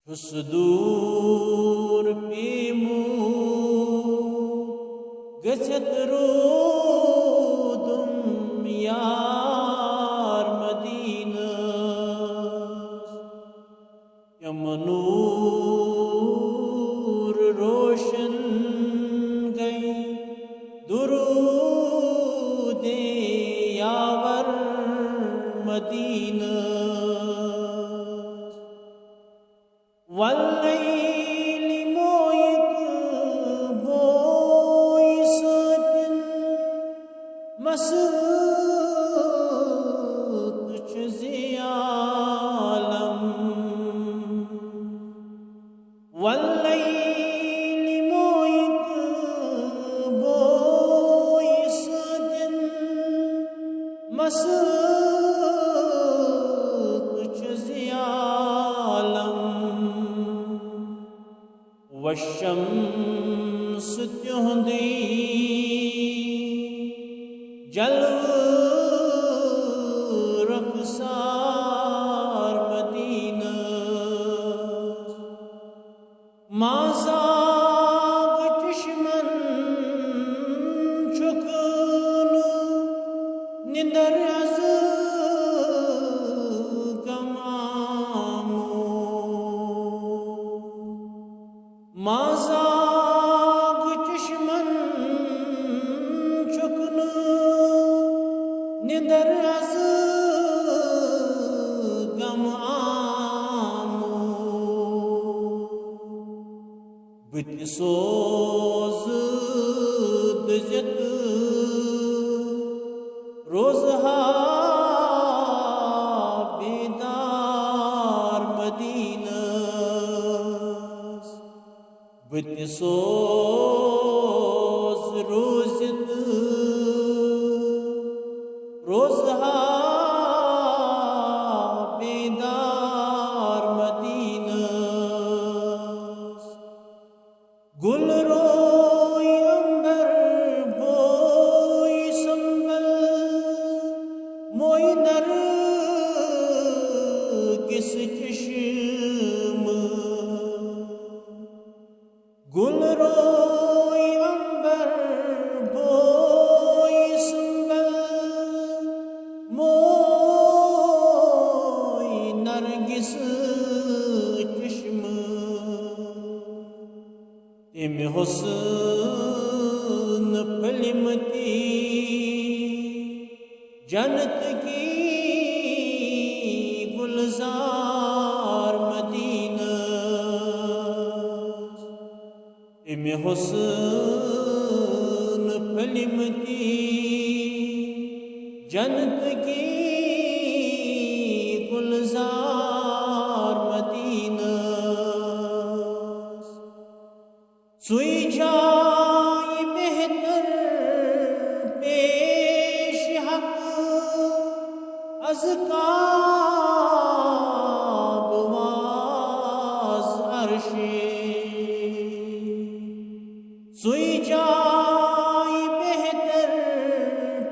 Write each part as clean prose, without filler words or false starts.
छुस दूर पीमू गछत रोदुम यार मदीना यमनूर रोशन गई दुरूदे यावर मदीना वल्लैलि मोयिक बोई सतिन मसूक ज़ियालम वल्लैलि मोयिक बोई सतिन मसूक ज़ियालम वशम्स त्योंदी जलव रखसार मदीना माज़ाग चश्मन चुकन निंदर अज़ गमामू माज़ाग चश्मन चुकन निदर अज़ गम आमू बित सोज़ दजत रोज़हा बेदार मदीना बित सोज़ रोज़त रोज़हा बेदार मदीना गुल रोई अंबर बोई संबल मोई नरगिस चश्म गुल रोई अंबर बोई संबल मोई नरगिस चश्म तिम हुस्न फलिमती जन्नत की गुलजार मदीना तिम हुस्न फलिमती जन्नत की गुलजार मदीना सुई जाए बेहतर पेश हक अज़काब वाज़ अर्शे सुई जाए बेहतर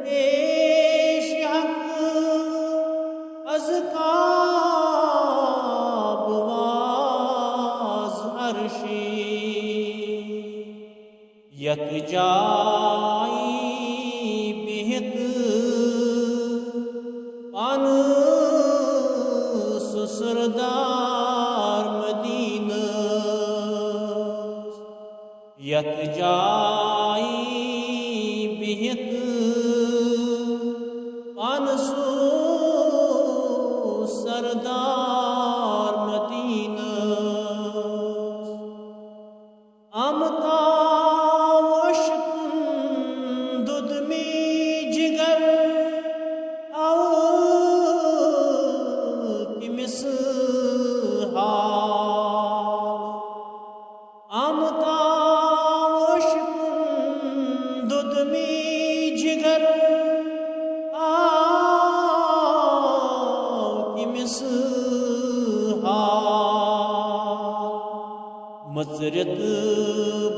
पेश हक अज़काब वाज़ अर्शे यत जाई बेहत पान सुसरदार मदीना यत जाई बेहत पान सुसरदार मदीना आमता जिगर किमिस मजरत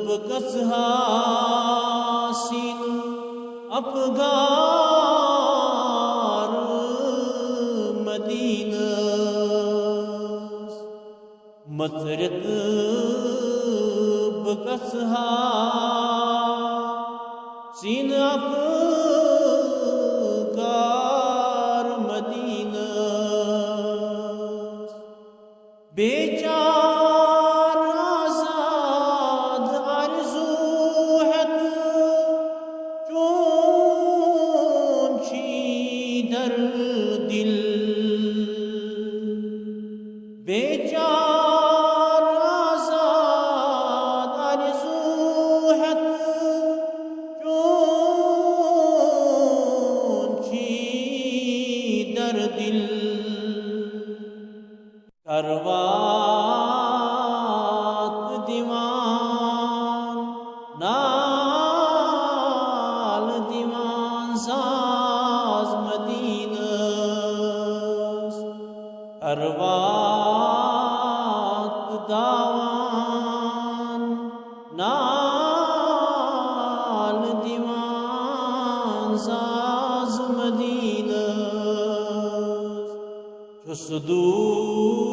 बकस हासिन अफगार मदीना मसरत बकसहा सीन अफगार मदीना बेचार आजाद आरज़ू है चोंची दर दिल बेचार आजाद आरज़ू है चोंची दर दिल करवात दीवान नाल दीवान साज मदीना करवात दावान नाल दीवान साज मदीना चुस दूर